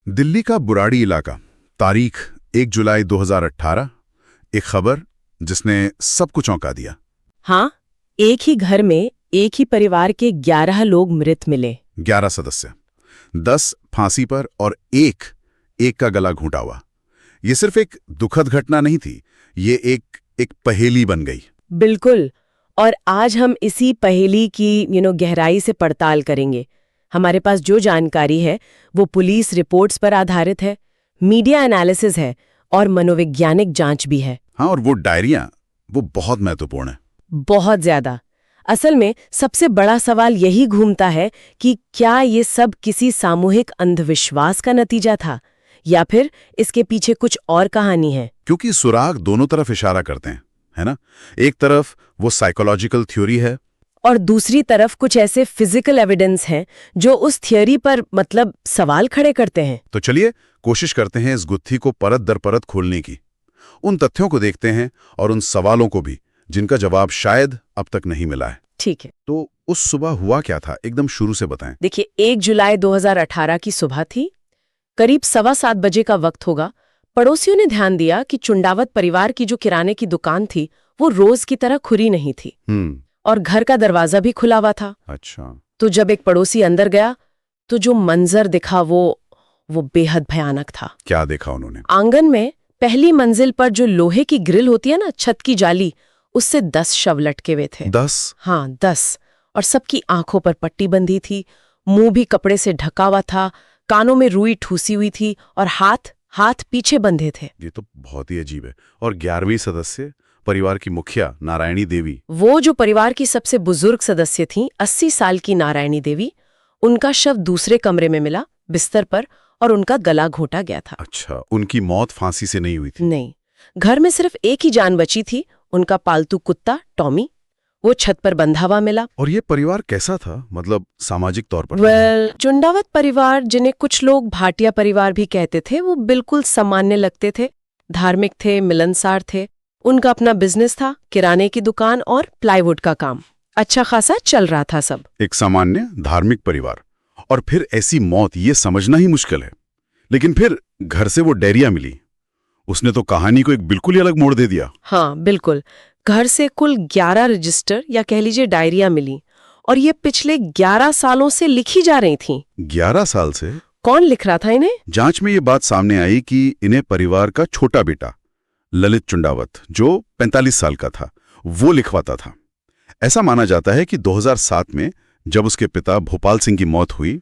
दिल्ली का बुराड़ी इलाका, तारीख 1 जुलाई 2018। एक खबर जिसने सबको चौंका दिया। हाँ, एक ही घर में एक ही परिवार के 11 लोग मृत मिले। 11 सदस्य, 10 फांसी पर और एक का गला घूंटा हुआ। ये सिर्फ एक दुखद घटना नहीं थी, ये एक पहेली बन गई। बिल्कुल। और आज हम इसी पहेली की गहराई से पड़ताल करेंगे। हमारे पास जो जानकारी है वो पुलिस रिपोर्ट्स पर आधारित है, मीडिया एनालिसिस है और मनोवैज्ञानिक जांच भी है। हाँ, और वो डायरियां वो बहुत महत्वपूर्ण है। बहुत ज्यादा। असल में सबसे बड़ा सवाल यही घूमता है कि क्या ये सब किसी सामूहिक अंधविश्वास का नतीजा था या फिर इसके पीछे कुछ और कहानी है। क्योंकि सुराग दोनों तरफ इशारा करते हैं, है ना? एक तरफ वो साइकोलॉजिकल थ्योरी है और दूसरी तरफ कुछ ऐसे फिजिकल एविडेंस हैं जो उस थियोरी पर सवाल खड़े करते हैं। तो चलिए कोशिश करते हैं इस गुत्थी को परत दर परत खोलने की। उन तथ्यों को देखते हैं और उन सवालों को भी जिनका जवाब शायद अब तक नहीं मिला है। ठीक है। तो उस सुबह हुआ क्या था, एकदम शुरू से बताएं। देखिए, 1 जुलाई 2018 की सुबह थी। करीब 7:15 बजे का वक्त होगा। पड़ोसियों ने ध्यान दिया कि चुंडावत परिवार की जो किराने की दुकान थी वो रोज की तरह खुली नहीं थी और घर का दरवाजा भी खुला हुआ था। अच्छा। तो जब एक पड़ोसी अंदर गया तो जो मंजर दिखा वो बेहद भयानक था। क्या देखा उन्होंने? आंगन में पहली मंजिल पर जो लोहे की ग्रिल होती है ना, छत की जाली, उससे 10 शव लटके हुए थे। 10? हाँ, 10। और सबकी आंखों पर पट्टी बंधी थी, मुंह भी कपड़े से ढका हुआ था, कानों में रुई ठूसी हुई थी और हाथ पीछे बंधे थे। ये तो बहुत ही अजीब है। और 11वीं सदस्य, परिवार की मुखिया नारायणी देवी, वो जो परिवार की सबसे बुजुर्ग सदस्य थीं, 80 साल की नारायणी देवी, उनका शव दूसरे कमरे में मिला, बिस्तर पर, और उनका गला घोंटा गया था। अच्छा, उनकी मौत फांसी से नहीं हुई थी? नहीं, घर में सिर्फ एक ही जान बची थी, उनका पालतू कुत्ता टॉमी। वो छत पर बंधा हुआ मिला। और ये परिवार कैसा था, सामाजिक तौर पर? चुंडावत परिवार, जिन्हें कुछ लोग भाटिया परिवार भी कहते थे, वो बिल्कुल सामान्य लगते थे। धार्मिक थे, मिलनसार थे। उनका अपना बिजनेस था, किराने की दुकान और प्लाईवुड का काम। अच्छा खासा चल रहा था सब। एक सामान्य धार्मिक परिवार, और फिर ऐसी मौत, ये समझना ही मुश्किल है। लेकिन फिर घर से वो डायरिया मिली, उसने तो कहानी को एक बिल्कुल ही अलग मोड़ दे दिया। हाँ बिल्कुल। घर से कुल 11 रजिस्टर या कह लीजिए डायरिया मिली, और ये पिछले 11 सालों से लिखी जा रही थीं। 11 साल से? कौन लिख रहा था इन्हें? जांच में ये बात सामने आई कि इन्हें परिवार का छोटा बेटा ललित चुंडावत, जो 45 साल का था, वो लिखवाता था। ऐसा माना जाता है कि 2007 में जब उसके पिता भोपाल सिंह की मौत हुई,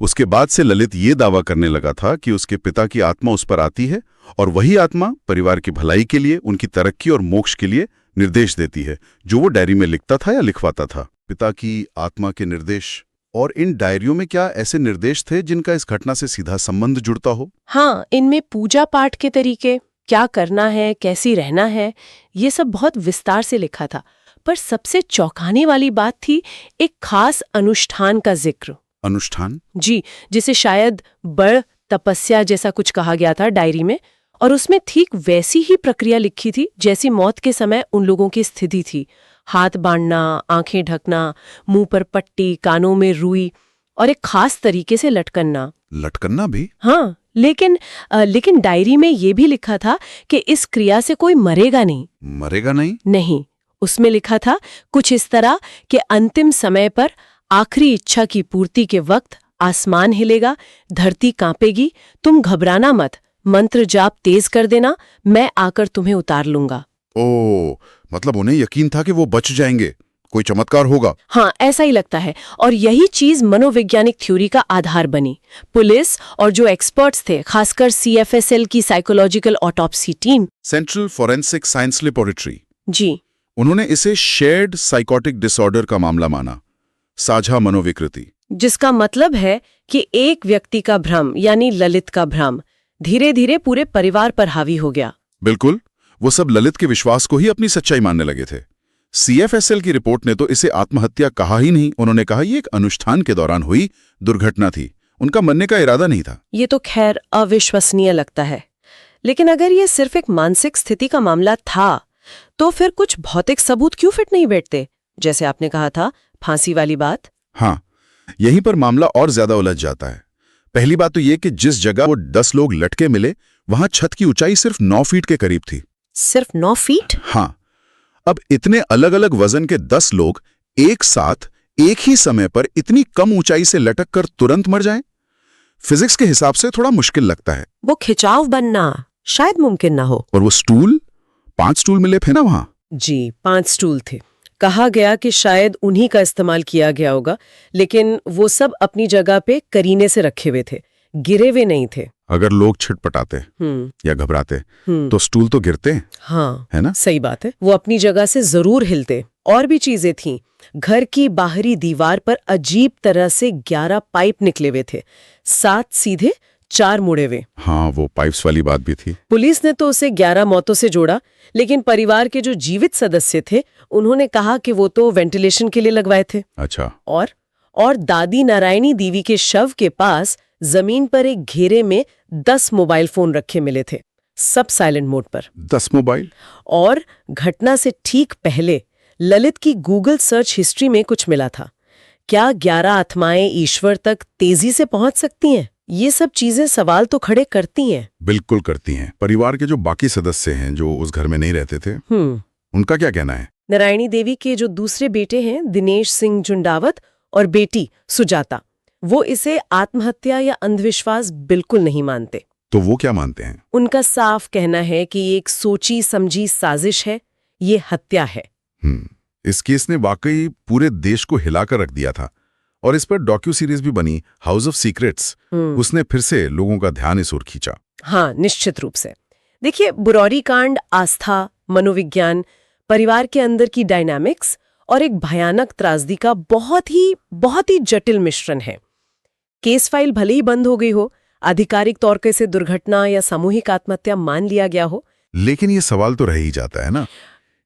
उसके बाद से ललित ये दावा करने लगा था कि उसके पिता की आत्मा उस पर आती है और वही आत्मा परिवार की भलाई के लिए, उनकी तरक्की और मोक्ष के लिए निर्देश देती है, जो वो डायरी में लिखता था या लिखवाता था। पिता की आत्मा के निर्देश। और इन डायरियों में क्या ऐसे निर्देश थे जिनका इस घटना से सीधा संबंध जुड़ता हो? हाँ, इनमें पूजा पाठ के तरीके, क्या करना है, कैसी रहना है, ये सब बहुत विस्तार से लिखा था। पर सबसे चौंकाने वाली बात थी एक खास अनुष्ठान का जिक्र। अनुष्ठान? जी, जिसे शायद बड़ तपस्या जैसा कुछ कहा गया था डायरी में, और उसमें ठीक वैसी ही प्रक्रिया लिखी थी जैसी मौत के समय उन लोगों की स्थिति थी। हाथ बांधना, आंखें ढकना, मुंह पर पट्टी, कानों में रुई और एक खास तरीके से लटकना। लटकना भी? हाँ, लेकिन डायरी में ये भी लिखा था कि इस क्रिया से कोई मरेगा नहीं। मरेगा नहीं? नहीं, उसमें लिखा था कुछ इस तरह कि अंतिम समय पर, आखिरी इच्छा की पूर्ति के वक्त, आसमान हिलेगा, धरती कांपेगी, तुम घबराना मत, मंत्र जाप तेज कर देना, मैं आकर तुम्हें उतार लूंगा। ओ, मतलब उन्हें यकीन था कि वो बच जाएंगे, कोई चमत्कार होगा। हाँ, ऐसा ही लगता है। और यही चीज मनोवैज्ञानिक थ्योरी का आधार बनी। पुलिस और जो एक्सपर्ट्स थे, खासकर CFSL की psychological autopsy team, central forensic science laboratory, जी, उन्होंने इसे शेयर्ड साइकोटिक डिसऑर्डर का मामला माना, साझा मनोविकृति। जिसका मतलब है कि एक व्यक्ति का भ्रम, यानी ललित का भ्रम, धीरे धीरे पूरे परिवार पर हावी हो गया। बिल्कुल, वो सब ललित के विश्वास को ही अपनी सच्चाई मानने लगे थे। CFSL की रिपोर्ट ने तो इसे आत्महत्या कहा ही नहीं, उन्होंने कहा ये एक अनुष्ठान के दौरान हुई दुर्घटना थी, उनका मरने का इरादा नहीं था। ये तो खैर अविश्वसनीय लगता है। लेकिन अगर ये सिर्फ एक मानसिक स्थिति का मामला था, तो फिर कुछ भौतिक सबूत क्यों फिट नहीं बैठते? जैसे आपने कहा था, फांसी वाली बात। हाँ, यहीं पर मामला और ज्यादा उलझ जाता है। पहली बात तो ये कि जिस जगह वो 10 लोग लटके मिले वहां छत की ऊंचाई सिर्फ 9 फीट के करीब थी। सिर्फ 9 फीट? हाँ, अब इतने अलग अलग वजन के 10 लोग एक साथ एक ही समय पर इतनी कम ऊंचाई से लटक कर तुरंत मर जाएं? फिजिक्स के हिसाब से थोड़ा मुश्किल लगता है। वो खिंचाव बनना शायद मुमकिन ना हो। और वो स्टूल, 5 स्टूल मिले थे ना वहां। जी, 5 स्टूल थे। कहा गया कि शायद उन्हीं का इस्तेमाल किया गया होगा, लेकिन वो सब अपनी जगह पे करीने से रखे हुए थे, गिरे हुए नहीं थे। अगर लोग छिटपटाते या घबराते तो स्टूल तो गिरते, हाँ, है ना? सही बात है। वो अपनी जगह से जरूर हिलते। और भी चीजें थीं। घर की बाहरी दीवार पर अजीब तरह से 11 पाइप निकले हुए थे, 7 सीधे, 4 मुड़े हुए। हाँ, वो पाइप्स वाली बात भी थी। पुलिस ने तो उसे 11 मौतों से जोड़ा, लेकिन परिवार के जो जीवित सदस्य थे उन्होंने कहा कि वो तो वेंटिलेशन के लिए लगवाए थे। अच्छा। और दादी नारायणी देवी के शव के पास जमीन पर एक घेरे में 10 मोबाइल फोन रखे मिले थे, सब साइलेंट मोड पर। 10 मोबाइल? और घटना से ठीक पहले ललित की गूगल सर्च हिस्ट्री में कुछ मिला था। क्या 11 आत्माएं ईश्वर तक तेजी से पहुंच सकती हैं? ये सब चीजें सवाल तो खड़े करती हैं। बिल्कुल करती हैं। परिवार के जो बाकी सदस्य हैं जो उस घर में नहीं रहते थे, उनका क्या कहना है? नारायणी देवी के जो दूसरे बेटे हैं दिनेश सिंह जुंडावत और बेटी सुजाता, वो इसे आत्महत्या या अंधविश्वास बिल्कुल नहीं मानते। तो वो क्या मानते हैं? उनका साफ कहना है कि ये एक सोची समझी साजिश है, ये हत्या है। इस केस ने वाकई पूरे देश को हिलाकर रख दिया था और इस पर डॉक्यू सीरीज भी बनी, हाउस ऑफ सीक्रेट्स। उसने फिर से लोगों का ध्यान इस ओर खींचा। हाँ, निश्चित रूप से। देखिए, बुरौरी कांड आस्था, मनोविज्ञान, परिवार के अंदर की डायनामिक्स और एक भयानक त्रासदी का बहुत ही जटिल मिश्रण है। केस फाइल भले ही बंद हो गई हो, आधिकारिक तौर पे से दुर्घटना या सामूहिक आत्महत्या मान लिया गया हो, लेकिन ये सवाल तो रह ही जाता है ना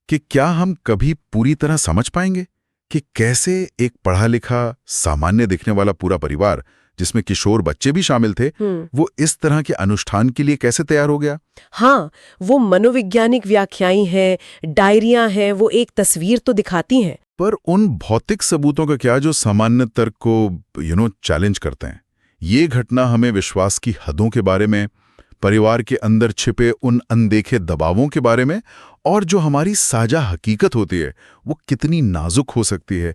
कि क्या हम कभी पूरी तरह समझ पाएंगे कि कैसे एक पढ़ा लिखा सामान्य दिखने वाला पूरा परिवार, जिसमें किशोर बच्चे भी शामिल थे, वो इस तरह के अनुष्ठान के लिए कैसे तैयार हो गया? हाँ, वो मनोवैज्ञानिक व्याख्याएं हैं, डायरियां हैं, वो एक तस्वीर तो दिखाती हैं। पर उन भौतिक सबूतों का क्या जो सामान्य तर्क को चैलेंज करते हैं? ये घटना हमें विश्वास की हदों के बारे में, परिवार के अंदर छिपे उन अनदेखे दबावों के बारे में और जो हमारी साझा हकीकत होती है वो कितनी नाजुक हो सकती है,